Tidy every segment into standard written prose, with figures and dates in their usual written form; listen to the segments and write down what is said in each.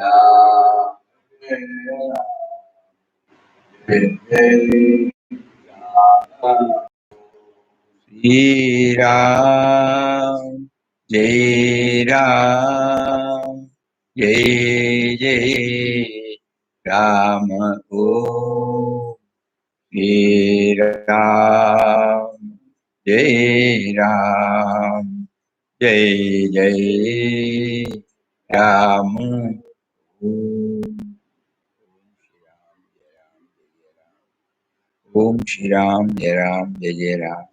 Ram, Jai Ram, Jai Jai Ram, Om Jai Ram, Jai Ram, Jai Jai Ram, Om Shri Ram, Jai Ram, Jai Jai Ram.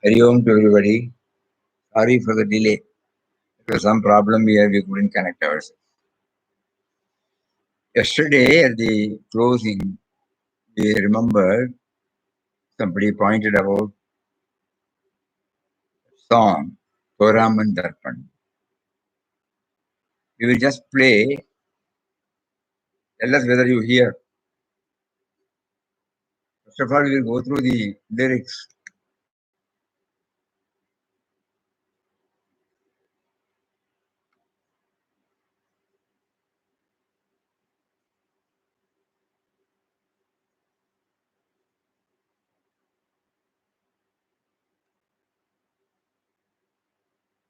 Hari Om to everybody. Sorry for the delay. There was some problem here, we couldn't connect ourselves. Yesterday at the closing, we remember somebody pointed about song, Toraman Darpan. We will just play. Tell us whether you hear. First of all, we will go through the lyrics.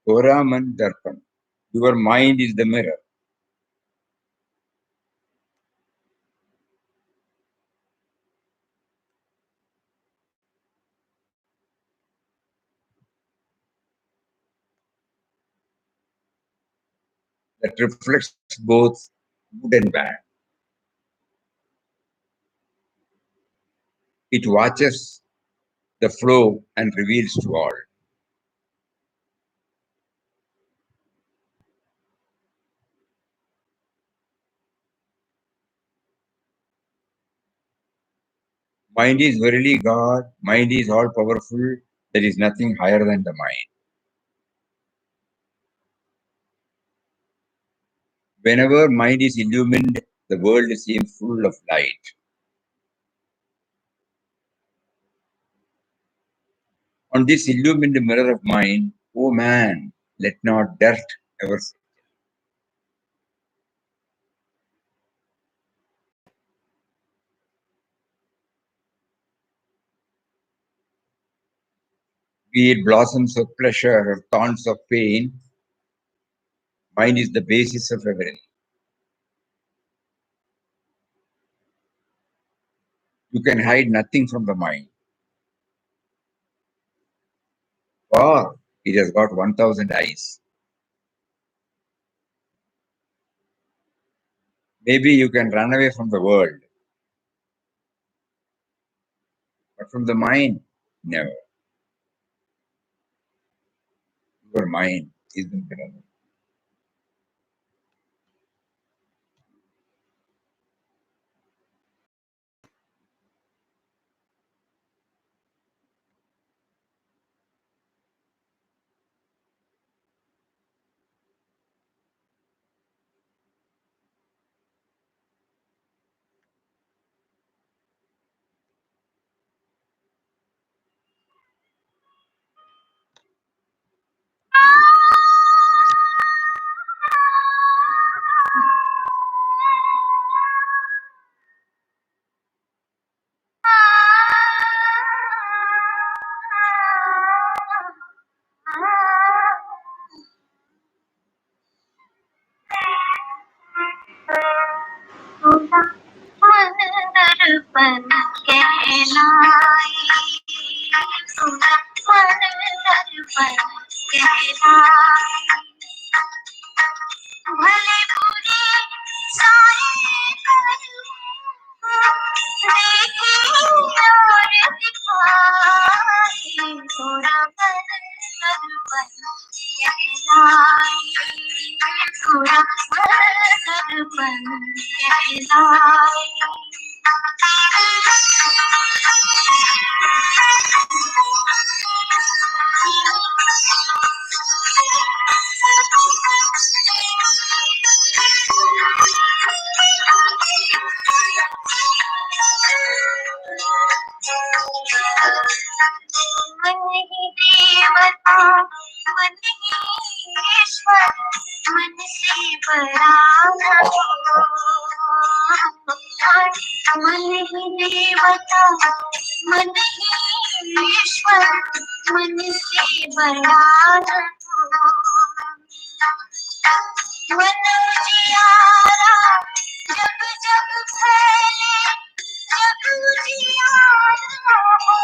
Toraman Darpan. Your mind is the mirror that reflects both good and bad. It watches the flow and reveals to all. Mind is verily God. Mind is all powerful. There is nothing higher than the mind. Whenever mind is illumined, the world seems full of light. On this illumined mirror of mind, O man, let not dirt ever sit. Be it blossoms of pleasure or thorns of pain, mind is the basis of everything. You can hide nothing from the mind. For it has got 1,000 eyes. Maybe you can run away from the world, but from the mind, never. Your mind is the mirror. दर्पण कहलाए, दर्पण कहलाए, भले बुरे साए देखे और दिखाए, थोड़ा पर दर्पण कहलाए, थोड़ा पर दर्पण कहलाए। मन ही देवता मन ही ईश्वर, मन ही देवता मन ही ईश्वर मन से बड़ा मन जियारा जग जग फैले जग जियारा हो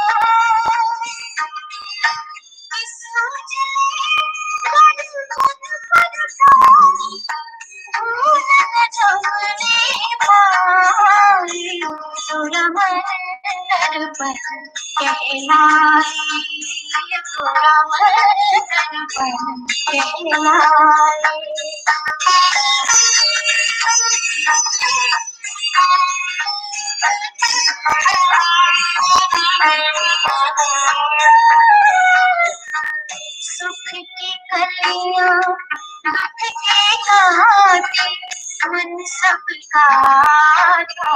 सुख की कलियां दुख के घाटे मन सबका था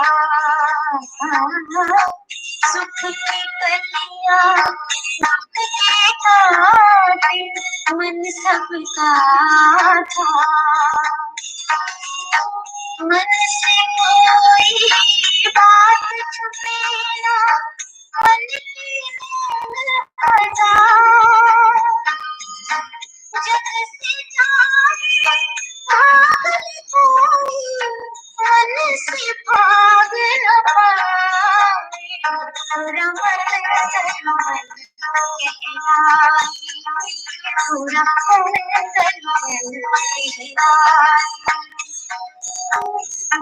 सुख की कलियां दुख के घाटे मन सबका था मन से कोई बात छुपे ना मन की बता जग से जाए भाग कोई मन से भाग न पाए पूरा मन कहलाए पूरा मन कहलाए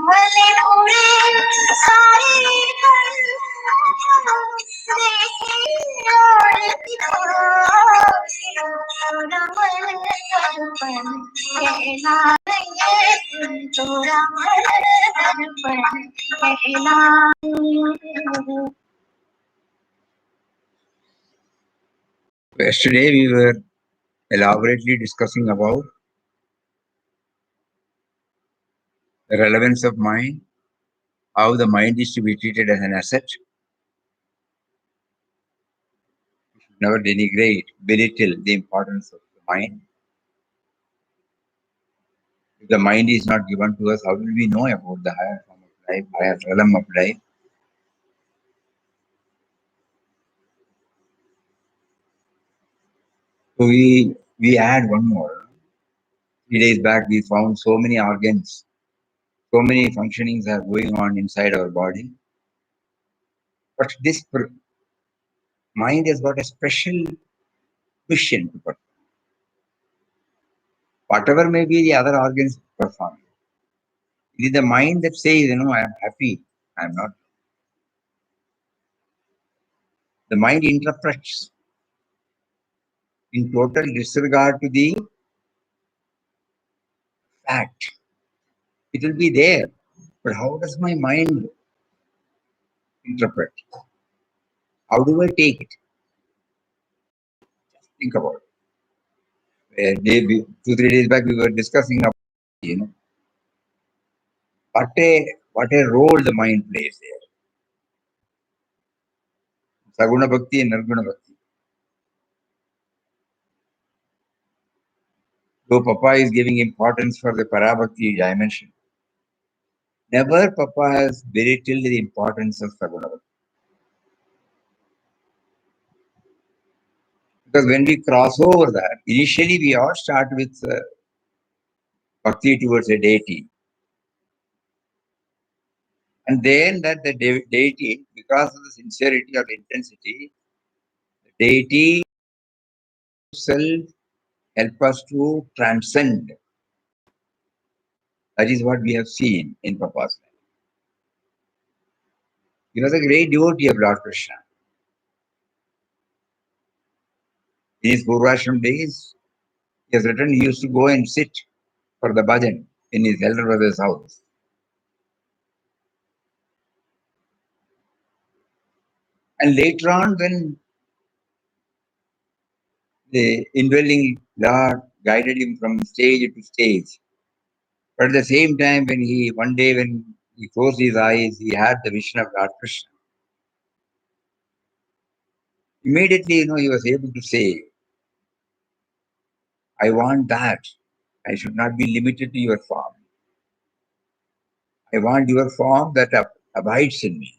भले बुरे सारे देखे और दिखाए पूरा मन दर्पण कहलाए पूरा मन दर्पण कहलाए Yesterday we were elaborately discussing about the relevance of mind, how the mind is to be treated as an asset, never denigrate, belittle the importance of the mind. If the mind is not given to us, how will we know about the higher form of life, higher realm of life? So we add one more. 3 days back we found so many organs, so many functionings are going on inside our body. But this mind has got a special mission to perform. Whatever may be the other organs perform. It is the mind that says, I am happy, I am not. The mind interprets in total disregard to the fact. It will be there. But how does my mind interpret? How do I take it? Think about it. 2-3 days back we were discussing about, what a role the mind plays there. Saguna Bhakti and Nirguna Bhakti. Though Papa is giving importance for the Parabhakti dimension, never Papa has belittled the importance of Saguna Bhakti. Because when we cross over that, initially we all start with Bhakti towards a deity. And then that the deity, because of the sincerity or the intensity, the deity itself help us to transcend. That is what we have seen in Papa's life. He was a great devotee of Lord Krishna. In his Purvashram days, he has written he used to go and sit for the bhajan in his elder brother's house. And later on, when the indwelling Lord guided him from stage to stage, but at the same time, one day when he closed his eyes, he had the vision of Lord Krishna. Immediately, he was able to say, I want that. I should not be limited to your form. I want your form that abides in me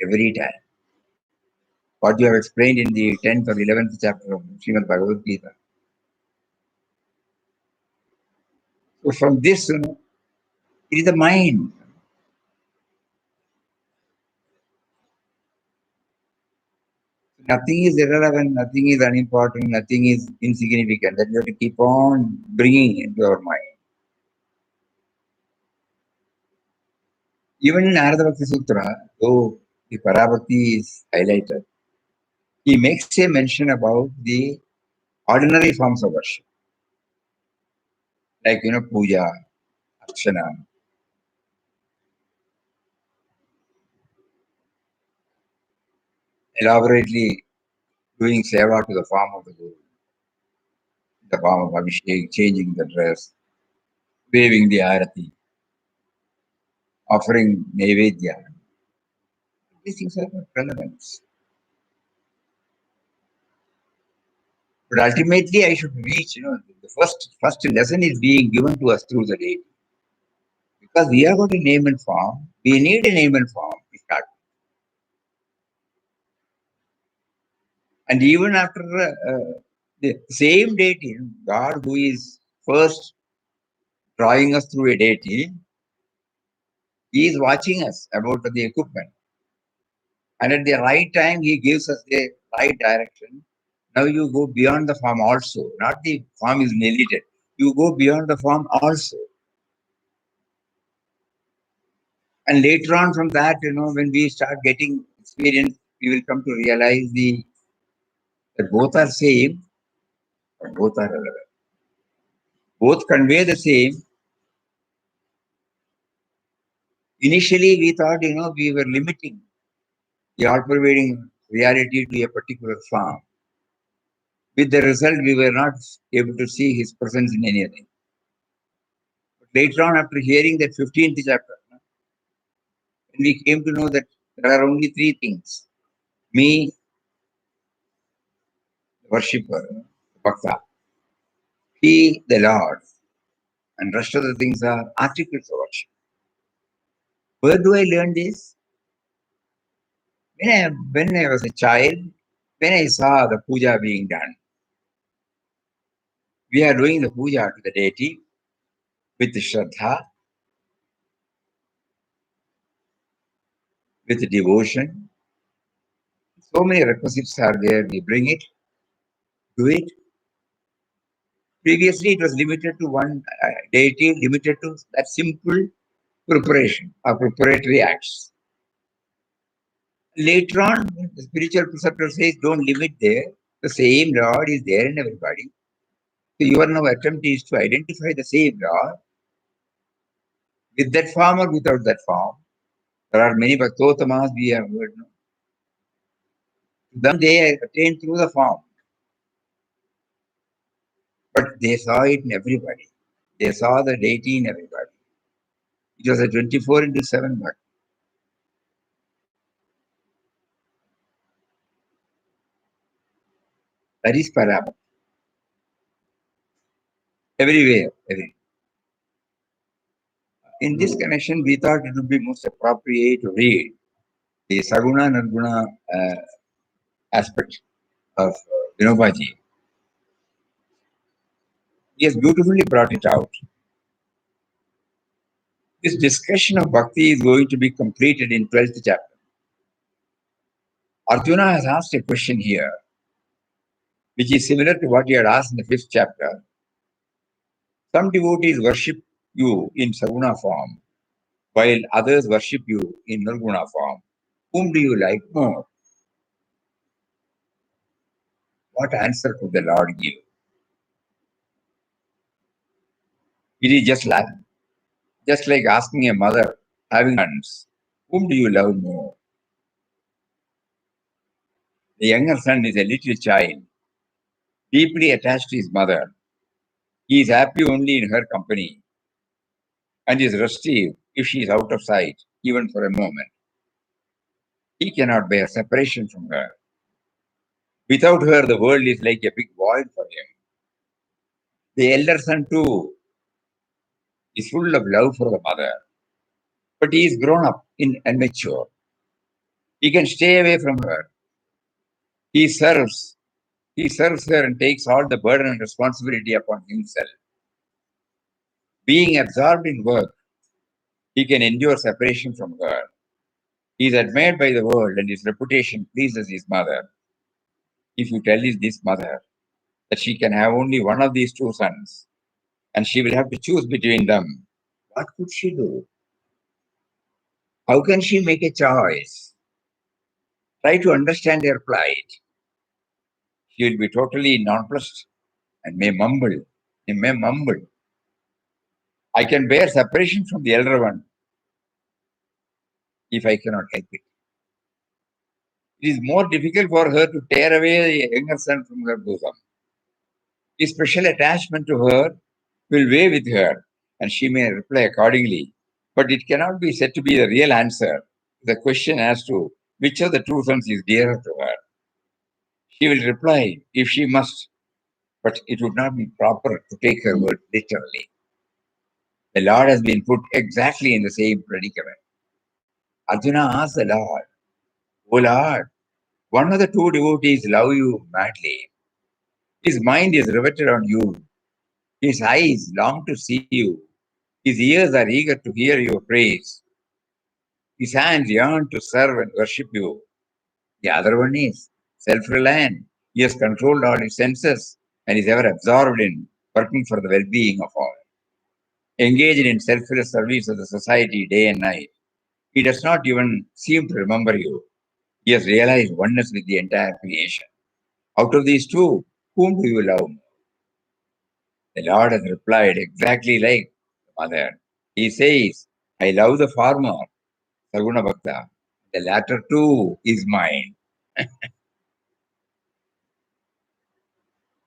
every time. What you have explained in the 10th or 11th chapter of Srimad Bhagavad Gita. So from this, it is the mind. Nothing is irrelevant, nothing is unimportant, nothing is insignificant. That you have to keep on bringing into our mind. Even in Narada Bhakti Sutra, though the Parabhakti is highlighted, he makes a mention about the ordinary forms of worship, like, puja, archana, elaborately doing seva to the form of the Guru, the form of Abhishek, changing the dress, waving the arati, offering naivedya. These things are not relevant. But ultimately, I should reach, the first lesson is being given to us through the day. Because we have got a name and form, we need a name and form to start. And even after the same deity, God who is first drawing us through a deity, he is watching us about the equipment. And at the right time, he gives us the right direction. Now you go beyond the form also. Not the form is neglected. You go beyond the form also. And later on from that, when we start getting experience, we will come to realize that both are same, but both are relevant. Both convey the same. Initially, we thought, we were limiting the all-pervading reality to a particular form. With the result, we were not able to see his presence in anything. But later on, after hearing that 15th chapter, when we came to know that there are only three things: me, the worshipper, the bhakta, he, the Lord, and rest of the things are articles of worship. Where do I learn this? When I was a child, when I saw the puja being done, we are doing the puja to the deity with Shraddha, with devotion. So many requisites are there. We bring it, do it. Previously, it was limited to one deity, limited to that simple preparation or preparatory acts. Later on, the spiritual preceptor says, don't limit there. The same Lord is there in everybody. So your now attempt is to identify the same Lord with that form or without that form. There are many Bhaktotamas we have heard. Them they attain through the form, but they saw it in everybody. They saw the deity in everybody. It was a 24/7 Bhakti. That is Parabhakti. Everywhere, everywhere. In this connection, we thought it would be most appropriate to read the Saguna Nirguna aspect of Vinobhave. He has beautifully brought it out. This discussion of Bhakti is going to be completed in 12th chapter. Arjuna has asked a question here, which is similar to what he had asked in the 5th chapter. Some devotees worship you in Saguna form, while others worship you in Nirguna form. Whom do you like more? What answer could the Lord give? It is just like asking a mother having sons, whom do you love more? The younger son is a little child, deeply attached to his mother. He is happy only in her company and is restive if she is out of sight, even for a moment. He cannot bear separation from her. Without her, the world is like a big void for him. The elder son, too, He's full of love for the mother, but he is grown up and mature. He can stay away from her. He serves. He serves her and takes all the burden and responsibility upon himself. Being absorbed in work, he can endure separation from her. He is admired by the world and his reputation pleases his mother. If you tell this mother that she can have only one of these two sons and she will have to choose between them, what could she do? How can she make a choice? Try to understand their plight. She will be totally nonplussed and may mumble. He may mumble. I can bear separation from the elder one if I cannot help it. It is more difficult for her to tear away the younger son from her bosom. His special attachment to her will weigh with her, and she may reply accordingly. But it cannot be said to be the real answer to the question as to which of the two sons is dearer to her. She will reply if she must, but it would not be proper to take her word literally. The Lord has been put exactly in the same predicament. Arjuna asked the Lord, O Lord, one of the two devotees love you madly. His mind is riveted on you. His eyes long to see you. His ears are eager to hear your praise. His hands yearn to serve and worship you. The other one is self-reliant. He has controlled all his senses and is ever absorbed in working for the well-being of all. Engaged in selfless service of the society day and night. He does not even seem to remember you. He has realized oneness with the entire creation. Out of these two, whom do you love? The Lord has replied exactly like the mother. He says, I love the farmer, Saguna Bhakta. The latter too is mine.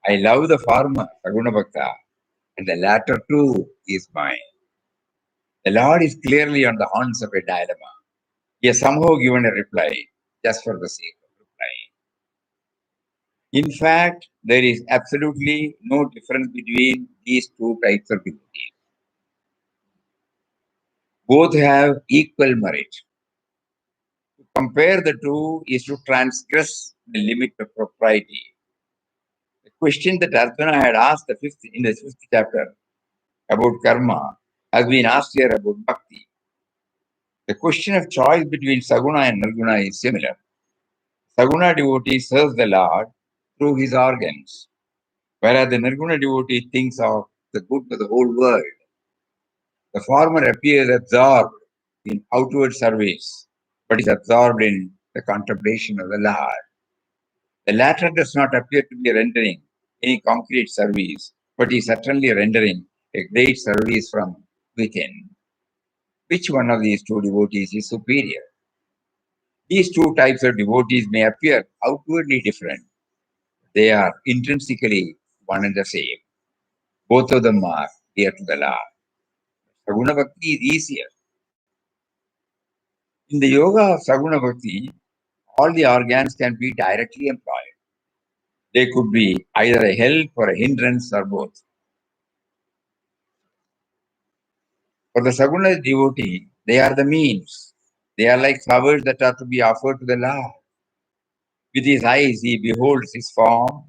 I love the farmer, Saguna Bhakta, and the latter too is mine. The Lord is clearly on the horns of a dilemma. He has somehow given a reply just for the sake of replying. In fact, there is absolutely no difference between these two types of devotees. Both have equal merit. To compare the two is to transgress the limit of propriety. The question that Arjuna had asked in the fifth chapter about karma has been asked here about bhakti. The question of choice between Saguna and Nirguna is similar. Saguna devotee serves the Lord through his organs, whereas the Nirguna devotee thinks of the good of the whole world. The former appears absorbed in outward service, but is absorbed in the contemplation of the Lord. The latter does not appear to be rendering any concrete service, but is certainly rendering a great service from within. Which one of these two devotees is superior? These two types of devotees may appear outwardly different. They are intrinsically one and the same. Both of them are dear to the Lord. Saguna Bhakti is easier. In the yoga of Saguna Bhakti, all the organs can be directly employed. They could be either a help or a hindrance or both. For the Saguna devotee, they are the means. They are like flowers that are to be offered to the Lord. With his eyes, he beholds his form.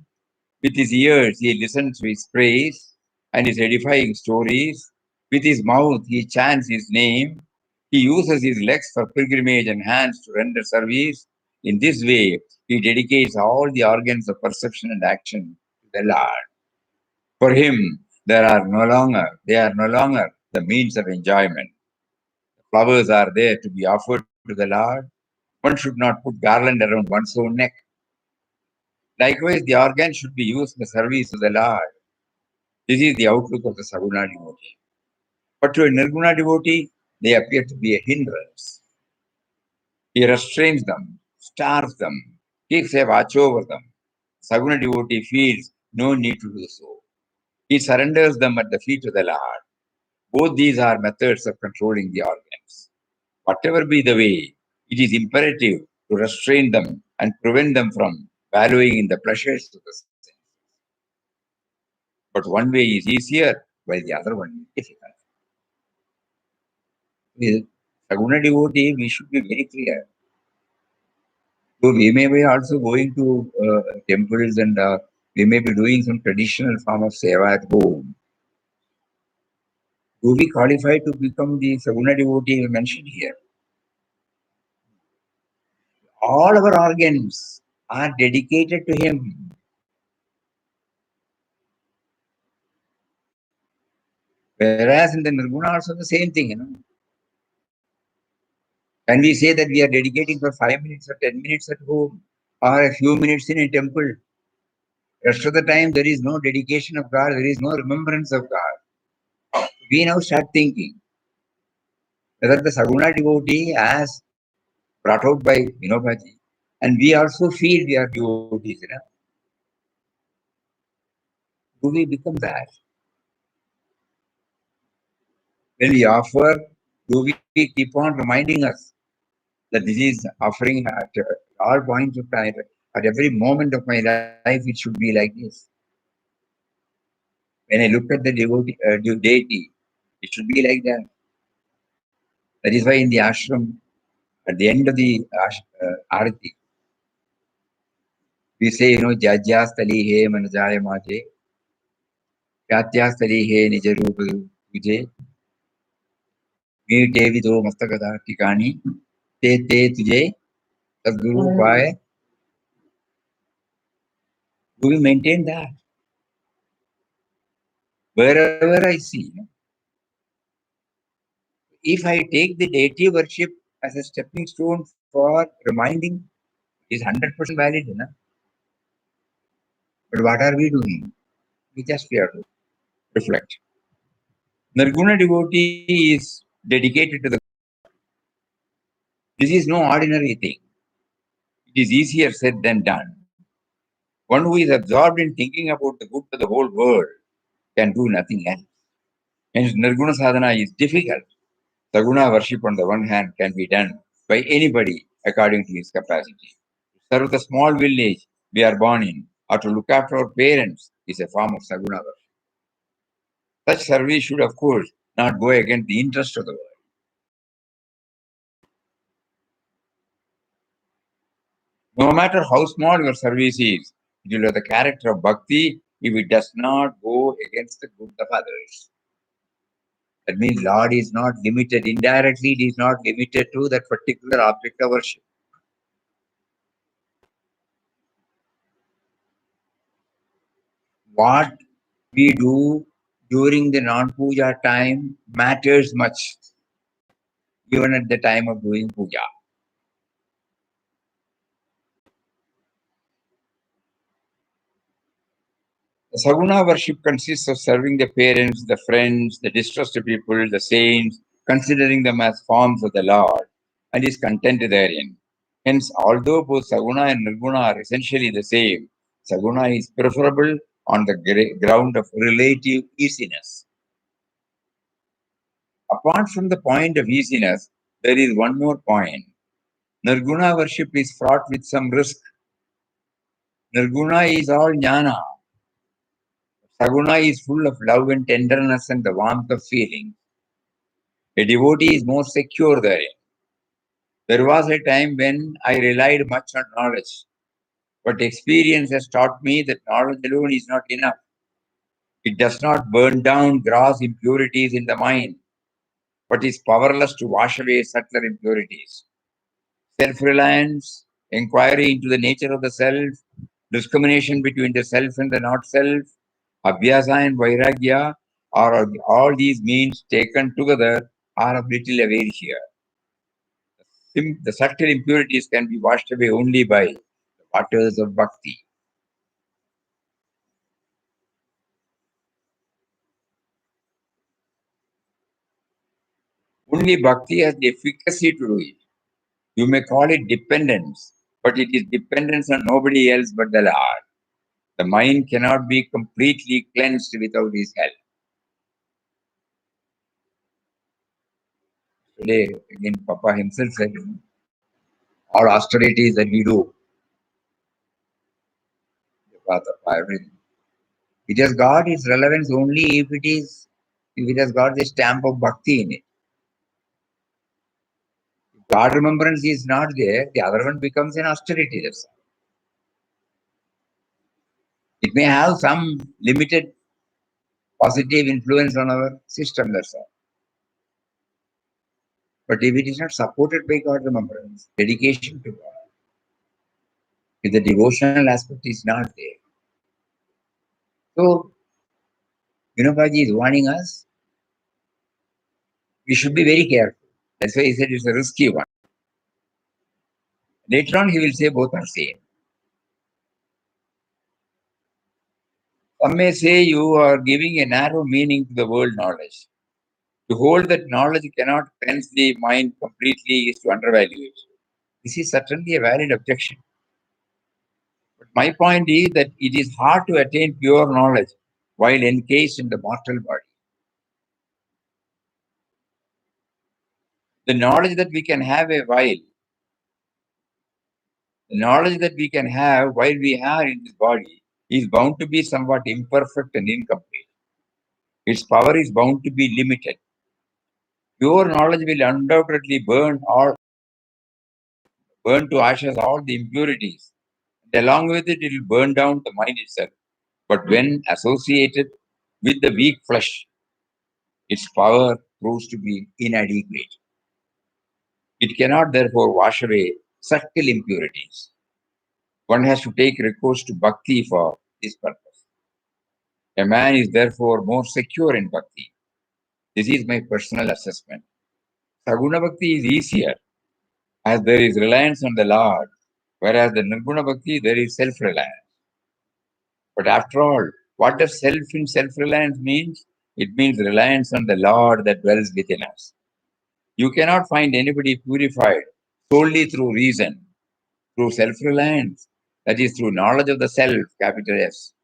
With his ears, he listens to his praise and his edifying stories. With his mouth, he chants his name. He uses his legs for pilgrimage and hands to render service. In this way, he dedicates all the organs of perception and action to the Lord. For him, they are no longer the means of enjoyment. Flowers are there to be offered to the Lord. One should not put garland around one's own neck. Likewise, the organ should be used in the service of the Lord. This is the outlook of the Saguna devotee. But to a Nirguna devotee, they appear to be a hindrance. He restrains them, starves them, keeps a watch over them. Saguna devotee feels no need to do so. He surrenders them at the feet of the Lord. Both these are methods of controlling the organs. Whatever be the way, it is imperative to restrain them and prevent them from wallowing in the pleasures of the senses. But one way is easier, while the other one is difficult. With Saguna devotee, we should be very clear. So we may be also going to temples and we may be doing some traditional form of seva at home. Do we qualify to become the Saguna devotee mentioned here? All our organs are dedicated to him. Whereas in the Nirguna also the same thing, Can we say that we are dedicating for 5 minutes or 10 minutes at home or a few minutes in a temple? Rest of the time there is no dedication of God, there is no remembrance of God. We now start thinking whether the Saguna devotee as brought out by Vinobhave, and we also feel we are devotees, Do we become that? When we offer, do we keep on reminding us that this is offering at all points of time, at every moment of my life, it should be like this. When I look at the deity, it should be like that. That is why in the ashram, at the end of the arati, we say, Jajjastali he manajaya maje, Pyatyastali he nijarupa tujhe, मीटे विदो मस्तकदा ठिकानी ते तुझे सद्गुरु पाए. Do we maintain that? Wherever I see, if I take the deity worship as a stepping stone for reminding, is 100% valid, But what are we doing? We have to reflect. Nirguna devotee is dedicated to the. This is no ordinary thing. It is easier said than done. One who is absorbed in thinking about the good of the whole world can do nothing else. Hence, Nirguna sadhana is difficult. Saguna worship, on the one hand, can be done by anybody according to his capacity. To serve the small village we are born in, or to look after our parents, is a form of Saguna worship. Such service should, of course, not go against the interest of the world. No matter how small your service is, it will have the character of bhakti if it does not go against the good of others. That means Lord is not limited. Indirectly, it is not limited to that particular object of worship. What we do during the non-puja time matters much, even at the time of doing puja. The Saguna worship consists of serving the parents, the friends, the distressed people, the saints, considering them as forms of the Lord, and is content therein. Hence, although both Saguna and Nirguna are essentially the same, Saguna is preferable on the ground of relative easiness. Apart from the point of easiness, there is one more point. Nirguna worship is fraught with some risk. Nirguna is all jnana. Saguna is full of love and tenderness and the warmth of feeling. A devotee is more secure therein. There was a time when I relied much on knowledge, but experience has taught me that knowledge alone is not enough. It does not burn down gross impurities in the mind, but is powerless to wash away subtler impurities. Self-reliance, inquiry into the nature of the self, discrimination between the self and the not self, abhyasa and vairagya, are all these means taken together are of little avail here. The subtle impurities can be washed away only by the waters of bhakti. Only bhakti has the efficacy to do it. You may call it dependence, but it is dependence on nobody else but the Lord. The mind cannot be completely cleansed without his help. Today, again, Papa himself said, all austerities that we do, everything, it has got its relevance only if it has got the stamp of bhakti in it. God remembrance is not there, the other one becomes an austerity. That's all. It may have some limited positive influence on our system, that's all. But if it is not supported by God remembrance, dedication to God, if the devotional aspect is not there, so Vinobhave is warning us, we should be very careful. That's why he said it's a risky one. Later on, he will say both are same. Some may say you are giving a narrow meaning to the word knowledge. To hold that knowledge cannot cleanse the mind completely is to undervalue it. This is certainly a valid objection. But my point is that it is hard to attain pure knowledge while encased in the mortal body. The knowledge that we can have while we are in this body is bound to be somewhat imperfect and incomplete. Its power is bound to be limited. Pure knowledge will undoubtedly burn to ashes all the impurities. And along with it, it will burn down the mind itself. But when associated with the weak flesh, its power proves to be inadequate. It cannot therefore wash away subtle impurities. One has to take recourse to Bhakti for this purpose. A man is therefore more secure in Bhakti. This is my personal assessment. Saguna Bhakti is easier as there is reliance on the Lord, whereas the Nirguna Bhakti there is self-reliance. But after all, what does self in self-reliance means? It means reliance on the Lord that dwells within us. You cannot find anybody purified solely through reason, through self-reliance, that is through knowledge of the self, capital S.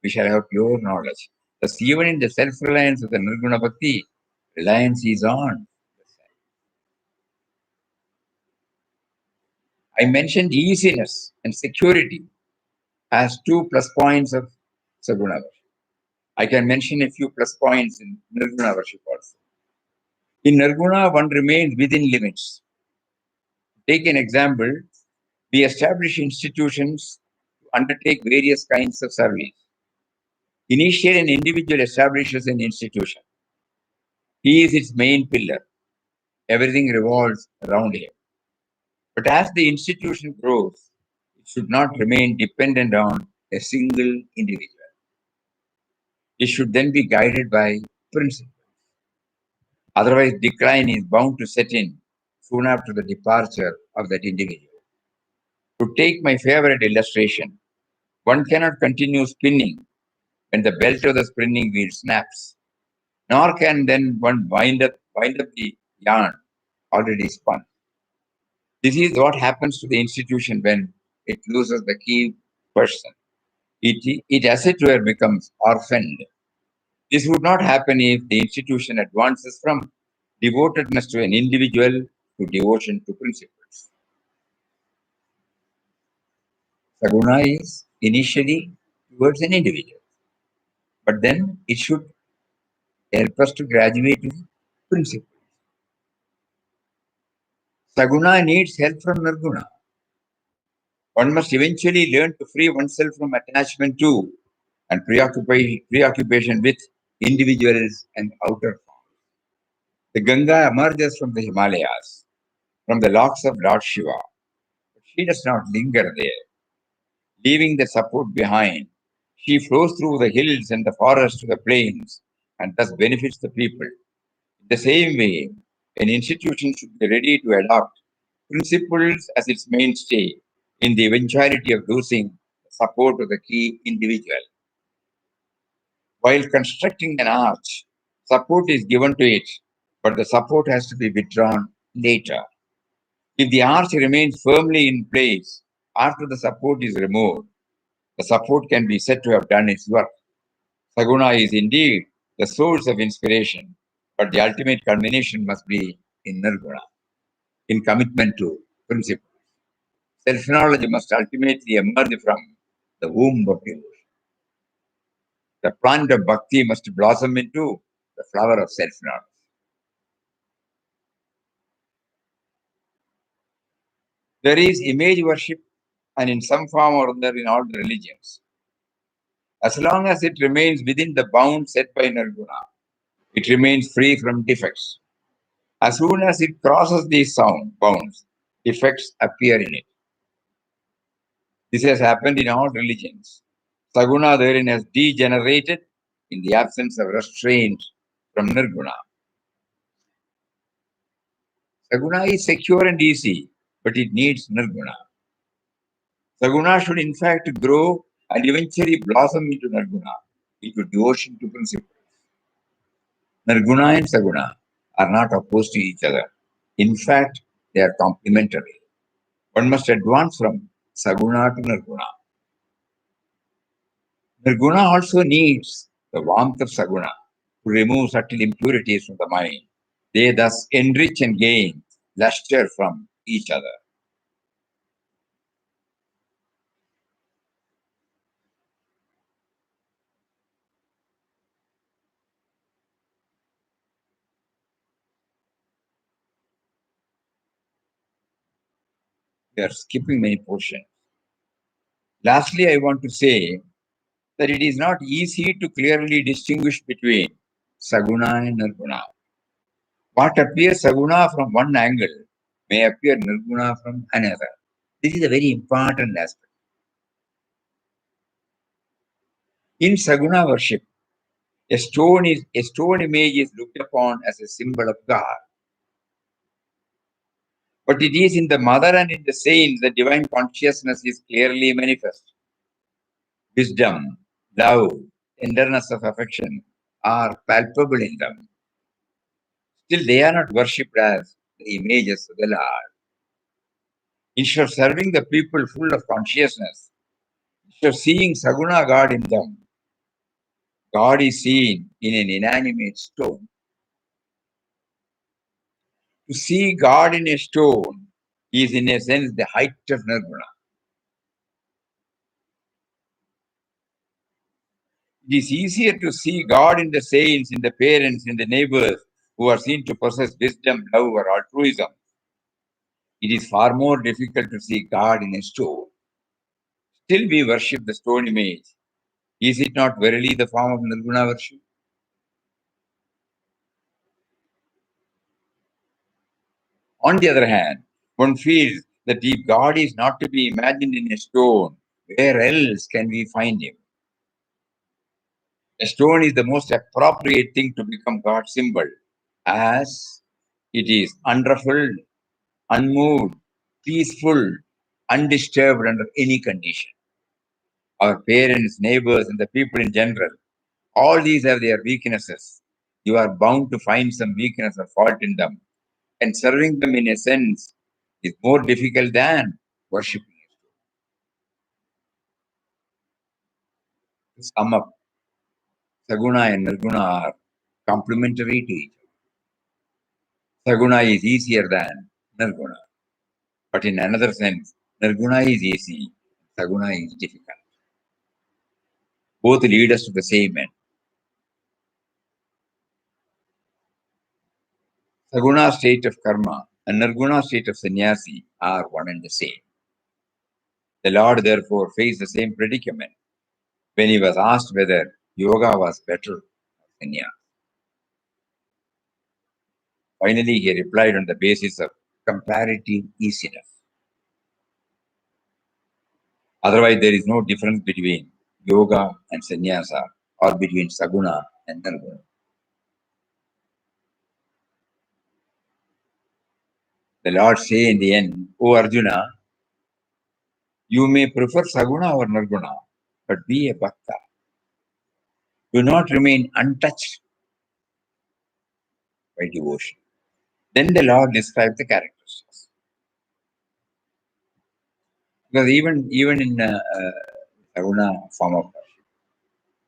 We shall have pure knowledge. Thus, even in the self-reliance of the Nirguna Bhakti, reliance is on. I mentioned easiness and security as two plus points of Saguna worship. I can mention a few plus points in Nirguna worship also. In Nirguna, one remains within limits. Take an example. We establish institutions to undertake various kinds of service. Initially, an individual establishes an institution. He is its main pillar. Everything revolves around him. But as the institution grows, it should not remain dependent on a single individual. It should then be guided by principles. Otherwise, decline is bound to set in soon after the departure of that individual. To take my favorite illustration, one cannot continue spinning when the belt of the spinning wheel snaps, nor can then one wind up the yarn already spun. This is what happens to the institution when it loses the key person. It as it were becomes orphaned. This would not happen if the institution advances from devotedness to an individual to devotion to principles. Saguna is initially towards an individual, but then it should help us to graduate to principle. Saguna needs help from Nirguna. One must eventually learn to free oneself from attachment to and preoccupation with individuals and outer forms. The Ganga emerges from the Himalayas, from the locks of Lord Shiva, but she does not linger there, leaving the support behind. She flows through the hills and the forests to the plains and thus benefits the people. In the same way, an institution should be ready to adopt principles as its mainstay in the eventuality of losing the support of the key individual. While constructing an arch, support is given to it, but the support has to be withdrawn later. If the arch remains firmly in place after the support is removed, the support can be said to have done its work. Saguna is indeed the source of inspiration, but the ultimate culmination must be in Nirguna, in commitment to principle. Self-knowledge must ultimately emerge from the womb of devotion. The plant of bhakti must blossom into the flower of self-knowledge. There is image worship and in some form or other in all the religions. As long as it remains within the bounds set by Nirguna, it remains free from defects. As soon as it crosses these bounds, defects appear in it. This has happened in all religions. Saguna therein has degenerated in the absence of restraint from Nirguna. Saguna is secure and easy, but it needs Nirguna. Saguna should in fact grow and eventually blossom into Nirguna, into devotion to principle. Nirguna and Saguna are not opposed to each other. In fact, they are complementary. One must advance from Saguna to Nirguna. Nirguna also needs the warmth of Saguna to remove subtle impurities from the mind. They thus enrich and gain luster from each other. We are skipping many portions. Lastly, I want to say that it is not easy to clearly distinguish between Saguna and Nirguna. What appears Saguna from one angle may appear Nirguna from another. This is a very important aspect. In Saguna worship, a stone image is looked upon as a symbol of God. But it is in the mother and in the saints that divine consciousness is clearly manifest. Wisdom, love, tenderness of affection are palpable in them. Still, they are not worshipped as the images of the Lord. Instead of serving the people full of consciousness, instead of seeing Saguna God in them, God is seen in an inanimate stone. To see God in a stone is, in a sense, the height of Nirguna. It is easier to see God in the saints, in the parents, in the neighbors who are seen to possess wisdom, love, or altruism. It is far more difficult to see God in a stone. Still, we worship the stone image. Is it not verily the form of Nirguna worship? On the other hand, one feels that if God is not to be imagined in a stone, where else can we find him? A stone is the most appropriate thing to become God's symbol, as it is unruffled, unmoved, peaceful, undisturbed under any condition. Our parents, neighbors, and the people in general, all these have their weaknesses. You are bound to find some weakness or fault in them, and serving them in a sense is more difficult than worshipping. To sum up, Saguna and Nirguna are complementary to each other. Saguna is easier than Nirguna, but in another sense, Nirguna is easy, Saguna is difficult. Both lead us to the same end. Saguna state of karma and Nirguna state of sannyasi are one and the same. The Lord therefore faced the same predicament when he was asked whether yoga was better than sannyas. Finally, he replied on the basis of comparative easiness. Otherwise, there is no difference between yoga and sannyasa or between Saguna and Nirguna. The Lord say in the end, O Arjuna, you may prefer Saguna or Nirguna, but be a Bhakta. Do not remain untouched by devotion. Then the Lord describes the characteristics. Because even in Saguna form of worship,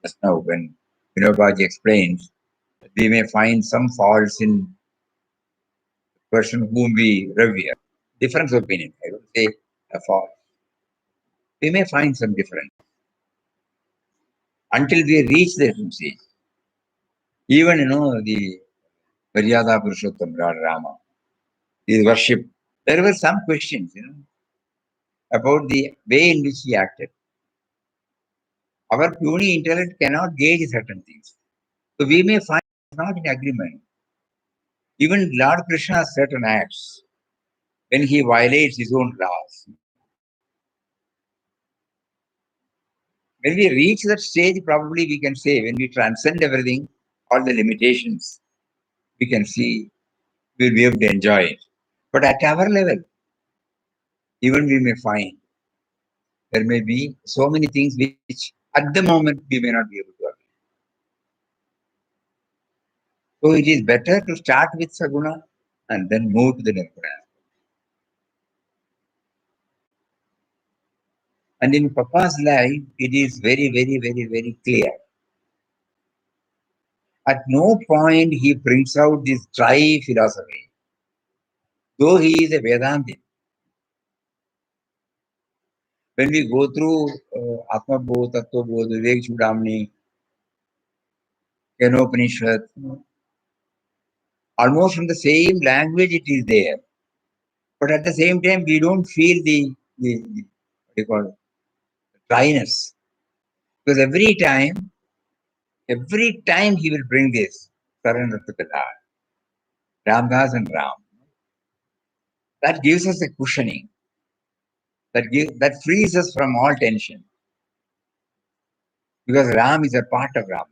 just now when Vinobhave explains, we may find some faults in the person whom we revere. Difference of opinion, I would say a fault. We may find some difference until we reach the stage. Even the Maryada Purushottam Lord Rama, his worship, there were some questions. about the way in which he acted. Our puny intellect cannot gauge certain things. So we may find not in agreement. Even Lord Krishna has certain acts when he violates his own laws. When we reach that stage, probably we can say, when we transcend everything, all the limitations, we can see, we'll be able to enjoy it. But at our level, even we may find there may be so many things which at the moment we may not be able to agree. So it is better to start with Saguna and then move to the Nirguna. And in Papa's life, it is very, very, very, very clear. At no point he brings out this dry philosophy, though he is a Vedantin. When we go through Atma Bodh, Tattva Bodh, Vivek Chudamani, Kenopanishad, almost from the same language it is there. But at the same time, we don't feel the what do you call it, dryness. Because every time he will bring this surrender to the Lord, Ramdas and Ram. That gives us a cushioning. That frees us from all tension. Because Ram is a part of Ramdas.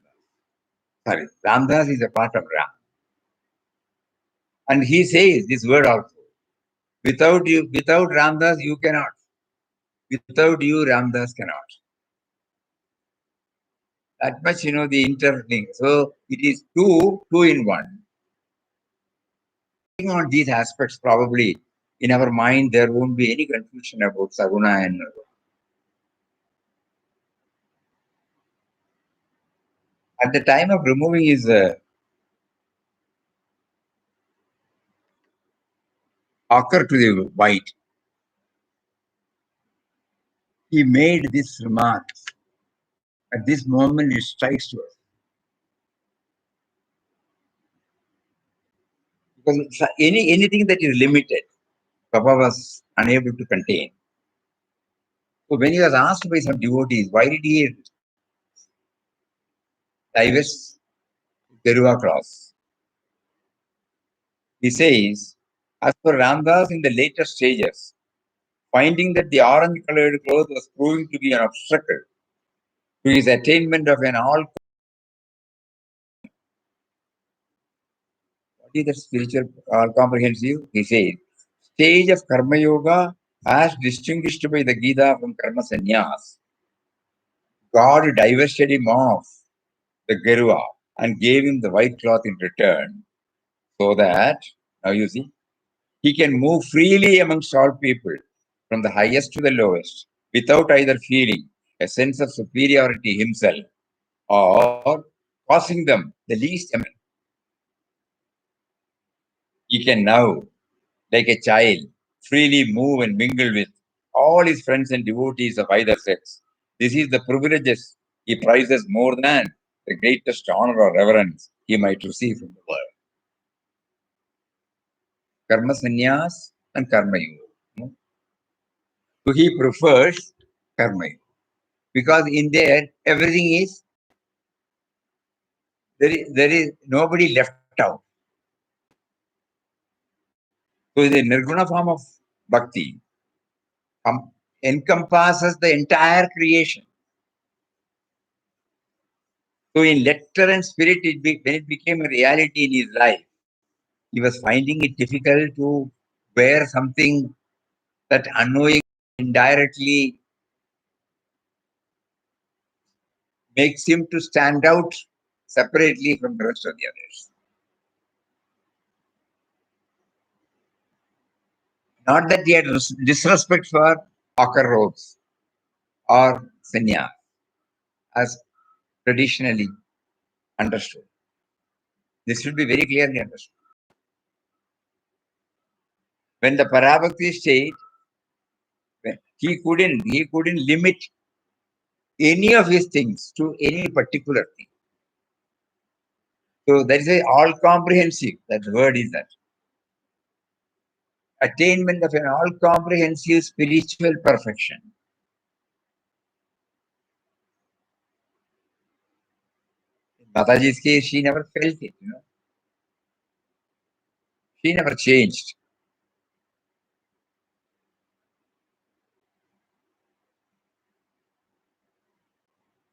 Sorry, Ramdas is a part of Ram. And he says this word also. Without you, without Ramdas, you cannot. Without you, Ramdas cannot. That much, the interlink. So it is two in one. On these aspects, probably in our mind, there won't be any confusion about Saguna and Nirguna. At the time of removing his ochre to the white, he made this remark. At this moment, it strikes to us. Because anything that is limited, Papa was unable to contain. So when he was asked by some devotees, why did he divest Garuda cross? He says, as for Ramdas in the later stages, finding that the orange-colored cloth was proving to be an obstacle to his attainment of an all. What is that spiritual all comprehensive? He says, stage of Karma Yoga as distinguished by the Gita from Karma Sannyas. God divested him of the Gerua and gave him the white cloth in return, so that, now you see, he can move freely amongst all people, from the highest to the lowest, without either feeling a sense of superiority himself or causing them the least amount. He can now, like a child, freely move and mingle with all his friends and devotees of either sex. This is the privileges he prizes more than the greatest honor or reverence he might receive from the world. Karma sannyas and karma yoga. So he prefers karma yoga because in there everything is there is nobody left out. So the Nirguna form of bhakti encompasses the entire creation. So in letter and spirit, when it became a reality in his life, he was finding it difficult to bear something that unknowingly, indirectly makes him to stand out separately from the rest of the others. Not that he had disrespect for hawker robes or sannyas, as traditionally understood. This should be very clearly understood. When the Parabhakti state, he couldn't limit any of his things to any particular thing. So that is a all comprehensive. That word is that. attainment of an all-comprehensive spiritual perfection. In Mataji's case, she never felt it, She never changed.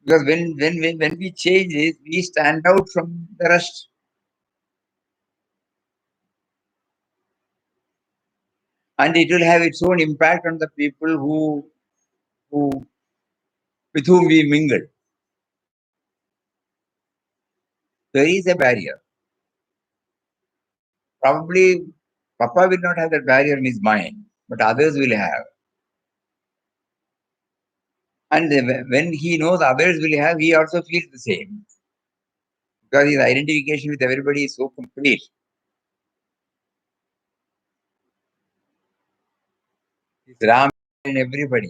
Because when we change it, we stand out from the rest. And it will have its own impact on the people who with whom we mingle. There is a barrier. Probably Papa will not have that barrier in his mind, but others will have. And when he knows others will have, he also feels the same. Because his identification with everybody is so complete. He's Ram in everybody.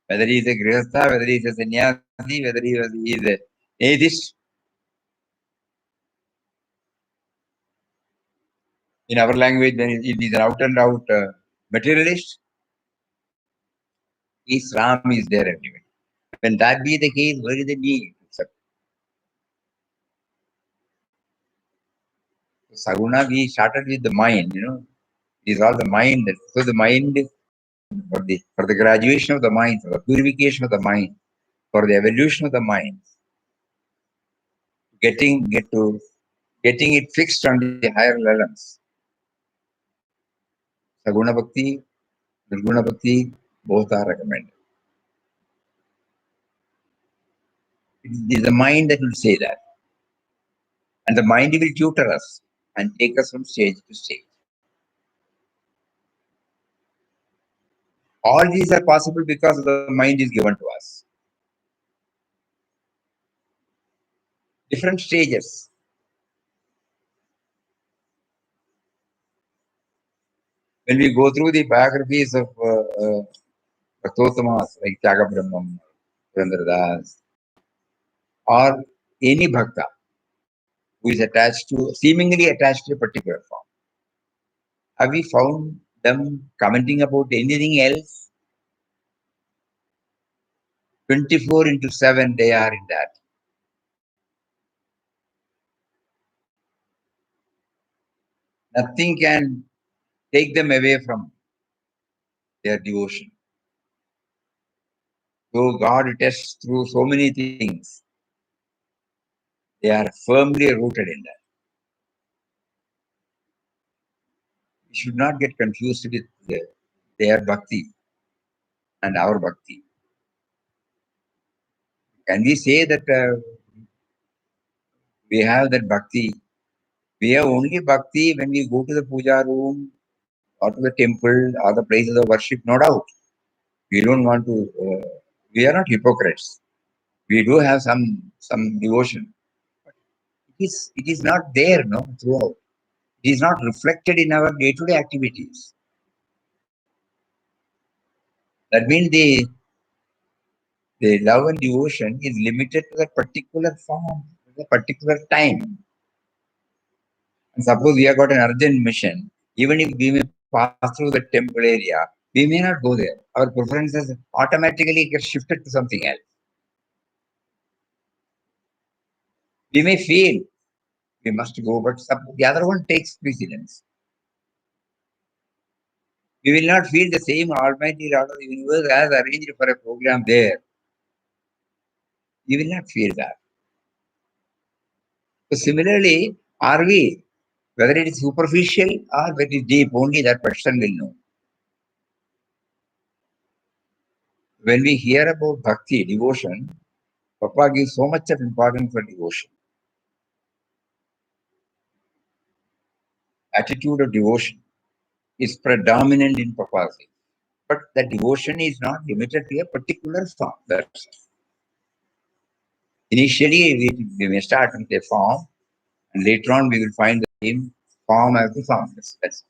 Whether he is a Grihastha, whether he is a sannyasi, whether he is a atheist. In our language, when he is an out and out materialist, his Ram is there everywhere. When that be the case, where is the need? Saguna, we started with the mind, It is all the mind. So the mind, for the graduation of the mind, for the purification of the mind, for the evolution of the mind, getting it fixed on the higher levels. Saguna Bhakti, Nirguna Bhakti, both are recommended. It is the mind that will say that. And the mind will tutor us and take us from stage to stage. All these are possible because the mind is given to us. Different stages. When we go through the biographies of Bhaktottamas like Tyaga Brahmam, Purandradas, or any Bhakta who is seemingly attached to a particular form, have we found them commenting about anything else? 24 into 7, they are in that. Nothing can take them away from their devotion. So God tests through so many things. They are firmly rooted in that. We should not get confused with their bhakti and our bhakti. Can we say that we have that bhakti? We have only bhakti when we go to the puja room or to the temple or the places of worship, no doubt. We don't want to, we are not hypocrites. We do have some devotion. It is not there, throughout. It is not reflected in our day-to-day activities. That means the love and devotion is limited to that particular form, the particular time. And suppose we have got an urgent mission, even if we may pass through the temple area, we may not go there. Our preferences automatically get shifted to something else. We may feel we must go, but the other one takes precedence. We will not feel the same Almighty Lord of the universe has arranged for a program there. We will not feel that. So similarly, are we, whether it is superficial or whether it is deep, only that person will know. When we hear about bhakti, devotion, Papa gives so much of importance for devotion. Attitude of devotion is predominant in Papa's life. But the devotion is not limited to a particular form. Initially, we may start with a form, and later on we will find the same form as the form. That's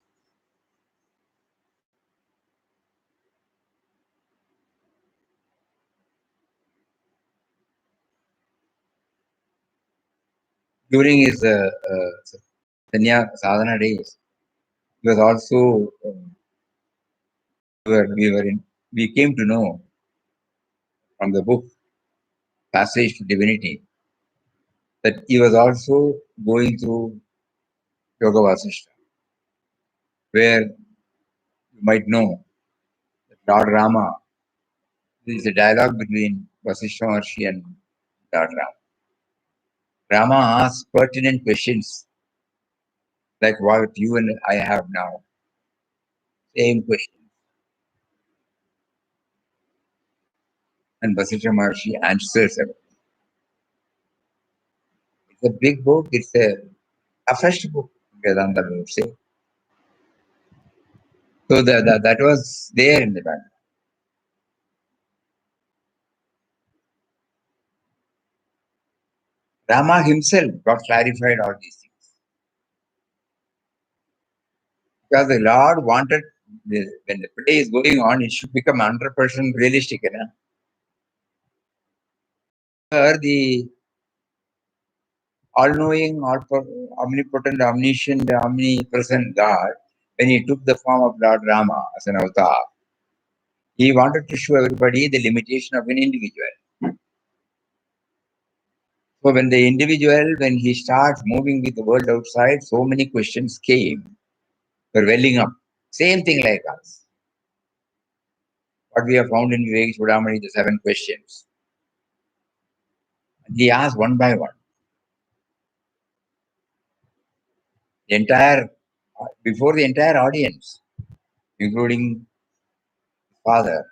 during his sadhana days, He was also we came to know from the book Passage to Divinity that he was also going through Yoga Vasishta, where you might know that Lord Rama, there is a dialogue between Vasishta Maharshi and Lord Rama. Rama asks pertinent questions like what you and I have now. Same question. And Vasishtha Maharshi answers it. It's a big book. It's a first book, Vedanta would say. So that was there in the back. Rama himself got clarified all these things. Because the Lord wanted, when the play is going on, it should become 100% realistic. You know? The all-knowing, omnipotent, omniscient, omnipresent God, when he took the form of Lord Rama as an avatar, he wanted to show everybody the limitation of an individual. So when the individual, when he starts moving with the world outside, so many questions came, were welling up. Same thing like us. What we have found in Vivek Chudamani, the 7 questions. And he asked one by one. The entire, before the entire audience, including his father,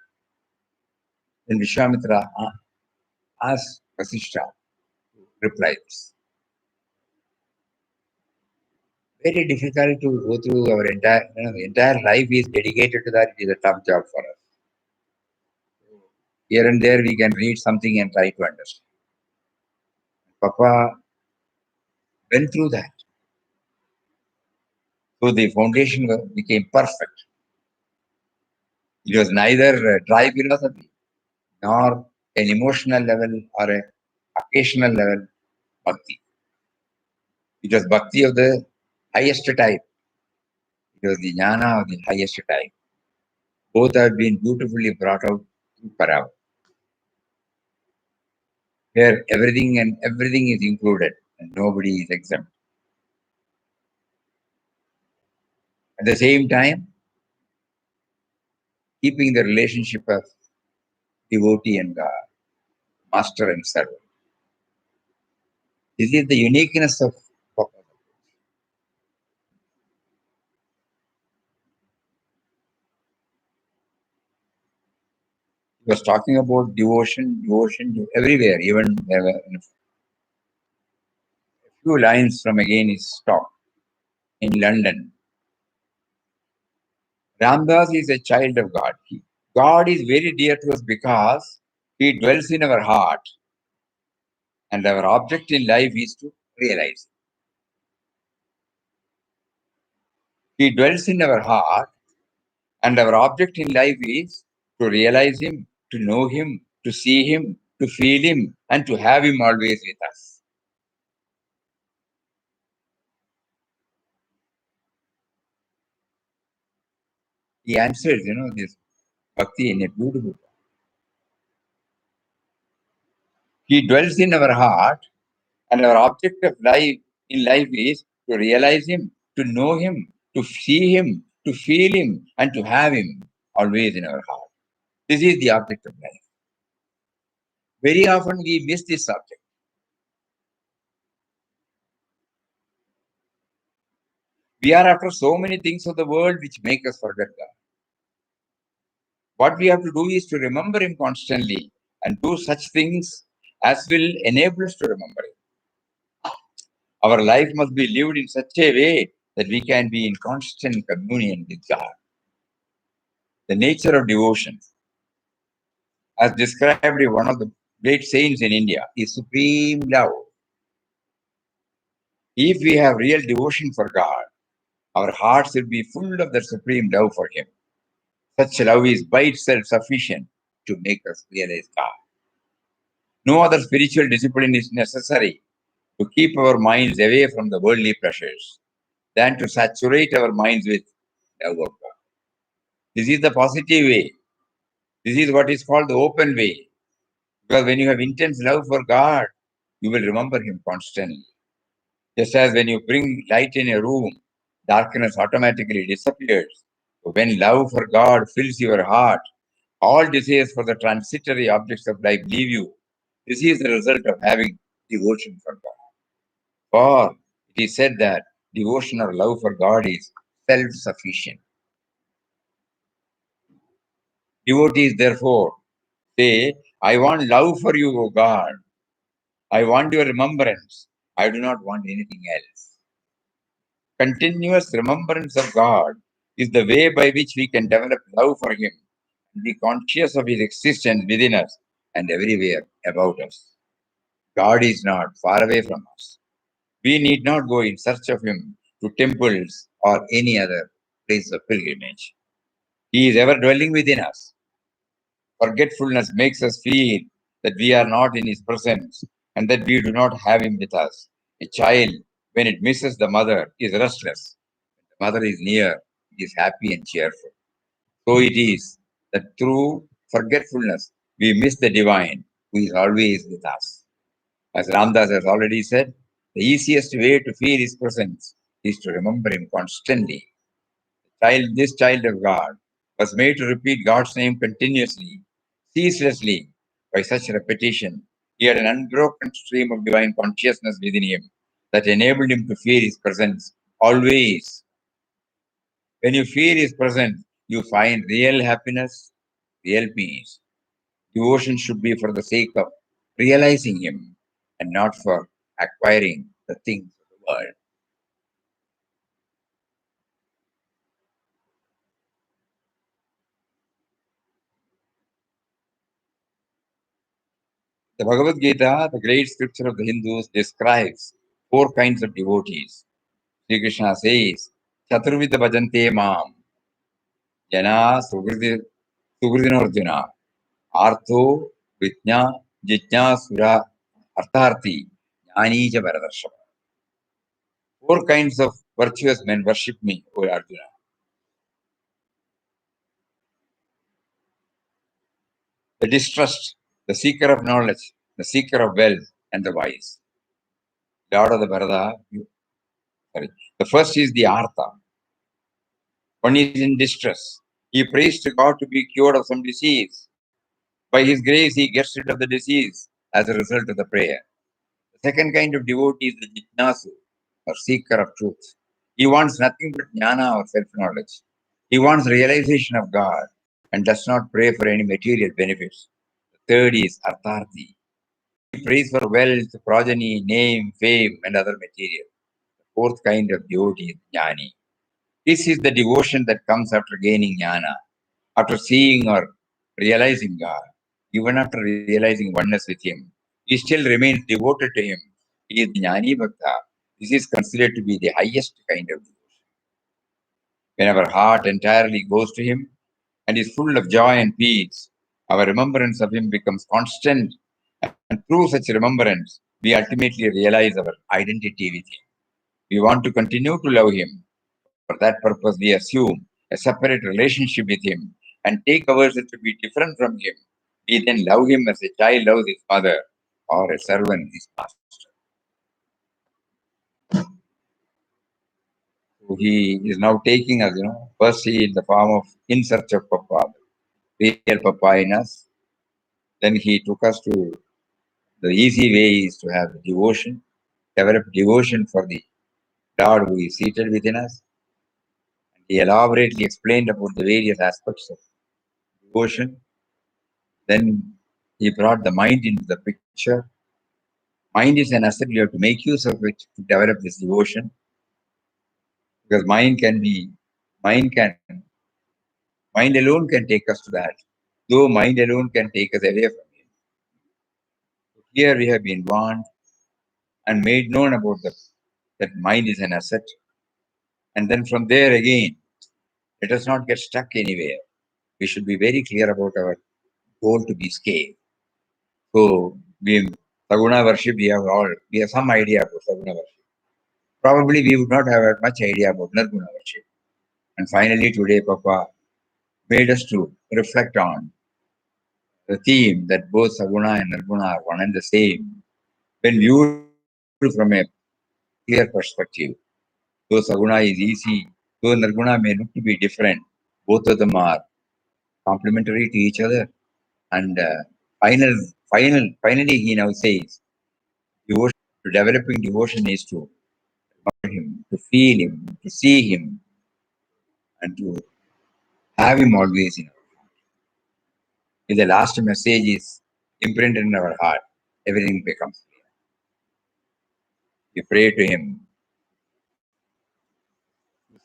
then Vishwamitra asked Vasishta to reply this. Very difficult to go through our entire, the entire life is dedicated to that. It is a tough job for us. Here and there we can read something and try to understand. Papa went through that. So the foundation became perfect. It was neither a dry philosophy nor an emotional level or an occasional level bhakti. It was bhakti of the highest type. It was the jnana of the highest type. Both have been beautifully brought out through Parava, where everything is included and nobody is exempt. At the same time, keeping the relationship of devotee and God, master and servant. This is the uniqueness of Papa. He was talking about devotion everywhere, even in a few lines from again his talk in London. Ramdas is a child of God. God is very dear to us because he dwells in our heart and our object in life is to realize. He dwells in our heart and our object in life is to realize him, to know him, to see him, to feel him, and to have him always with us. He answers, this bhakti in a beautiful way. He dwells in our heart, and our object of life in life is to realize him, to know him, to see him, to feel him, and to have him always in our heart. This is the object of life. Very often we miss this object. We are after so many things of the world which make us forget God. What we have to do is to remember him constantly and do such things as will enable us to remember him. Our life must be lived in such a way that we can be in constant communion with God. The nature of devotion, as described by one of the great saints in India, is supreme love. If we have real devotion for God, our hearts will be full of the supreme love for him. Such love is by itself sufficient to make us realize God. No other spiritual discipline is necessary to keep our minds away from the worldly pleasures than to saturate our minds with love of God. This is the positive way. This is what is called the open way. Because when you have intense love for God, you will remember Him constantly. Just as when you bring light in a room, darkness automatically disappears. So when love for God fills your heart, all desires for the transitory objects of life leave you. This is the result of having devotion for God. For it is said that devotion or love for God is self-sufficient. Devotees, therefore, say, I want love for you, O God. I want your remembrance. I do not want anything else. Continuous remembrance of God is the way by which we can develop love for Him and be conscious of His existence within us and everywhere about us. God is not far away from us. We need not go in search of Him to temples or any other place of pilgrimage. He is ever dwelling within us. Forgetfulness makes us feel that we are not in His presence and that we do not have Him with us. A child, when it misses the mother, is restless. The mother is near, it is happy and cheerful. So it is that through forgetfulness, we miss the divine who is always with us. As Ramdas has already said, the easiest way to feel His presence is to remember Him constantly. This child of God was made to repeat God's name continuously, ceaselessly. By such repetition, he had an unbroken stream of divine consciousness within him that enabled him to feel His presence always. When you feel His presence, you find real happiness, real peace. Devotion should be for the sake of realizing Him and not for acquiring the things of the world. The Bhagavad Gita, the great scripture of the Hindus, describes four kinds of devotees. Sri Krishna says, Chaturvida bhajante mam, jana sugridinarjuna, artho, vijna, jijna, sura, artharthi, jnani ja bharadarshava. Four kinds of virtuous men worship me, O Arjuna. The distrust, the seeker of knowledge, the seeker of wealth, and the wise. Lord of the Bharata, the first is the Artha. One is in distress. He prays to God to be cured of some disease. By His grace, he gets rid of the disease as a result of the prayer. The second kind of devotee is the Jitnasu, or seeker of truth. He wants nothing but jnana or self-knowledge. He wants realization of God and does not pray for any material benefits. The third is Artharthi. He prays for wealth, progeny, name, fame, and other material. The fourth kind of devotee is Jnani. This is the devotion that comes after gaining jnana, after seeing or realizing God. Even after realizing oneness with Him, he still remains devoted to Him. He is Jnani Bhakta. This is considered to be the highest kind of devotion. When our heart entirely goes to Him and is full of joy and peace, our remembrance of Him becomes constant, and through such remembrance, we ultimately realize our identity with Him. We want to continue to love Him. For that purpose, we assume a separate relationship with Him and take ourselves to be different from Him. We then love Him as a child loves his mother or a servant his master. So He is now taking us, first He in the form of in search of Papa, real Papa in us. Then He took us to the easy way is to have devotion, develop devotion for the God who is seated within us. He elaborately explained about the various aspects of devotion. Then he brought the mind into the picture. Mind is an asset. You have to make use of it to develop this devotion. Because mind alone can take us to that. Though mind alone can take us away from Him. Here we have been warned and made known about that mind is an asset. And then from there again, let us not get stuck anywhere. We should be very clear about our goal to be scale. So Saguna worship, we have some idea about Saguna worship. Probably we would not have much idea about Nirguna worship. And finally, today, Papa made us to reflect on the theme that both Saguna and Nirguna are one and the same. When viewed from a clear perspective, though Saguna is easy, though Nirguna may look to be different, both of them are complementary to each other. And finally, he now says, devotion, to developing devotion is to him, to feel him, to see him, and to have him always in our. If the last message is imprinted in our heart, everything becomes clear. We pray to him,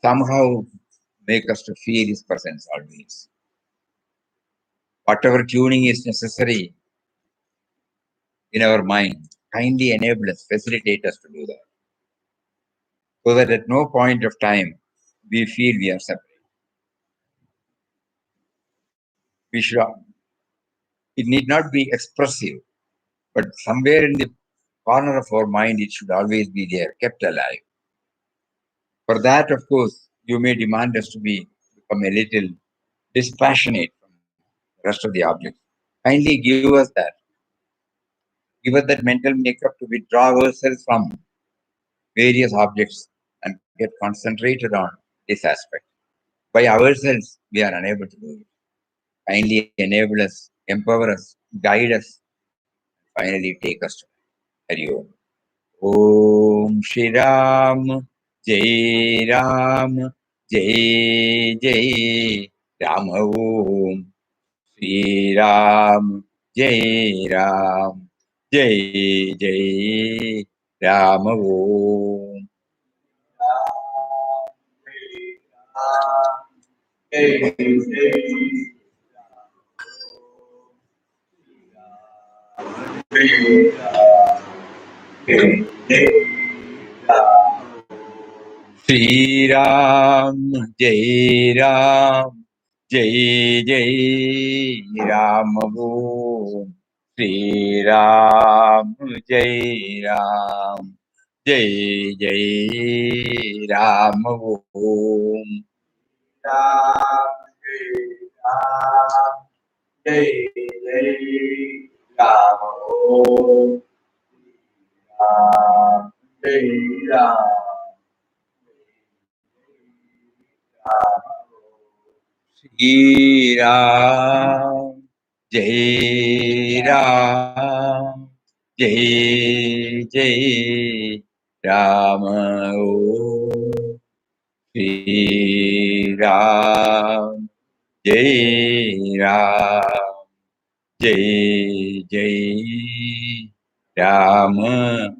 somehow make us to feel his presence always. Whatever tuning is necessary in our mind, kindly enable us, facilitate us to do that. So that at no point of time we feel we are separate. We should, it need not be expressive, but somewhere in the corner of our mind, it should always be there, kept alive. For that, of course, you may demand us to become a little dispassionate from the rest of the objects. Kindly give us that mental makeup to withdraw ourselves from various objects and get concentrated on this aspect. By ourselves, we are unable to do it. Kindly enable us, empower us, guide us, finally take us to Hari Om. Om Shri Ram, Jai Ram, Jai Jai Ram Om. Shri Ram, Jai Ram, Jai Jai Ram Om. Shri Ram, Jai Ram, Jai Jai Ram Om. Shri Ram, Jai Ram, Jai Jai Ram Om. Ram, Jai Jai Ram Om. Ram, Jai Ram. Shri Ram, Jai Ram, Jai Jai Ram. Om. Shri Ram, Jai Ram, Jai Jai Ram.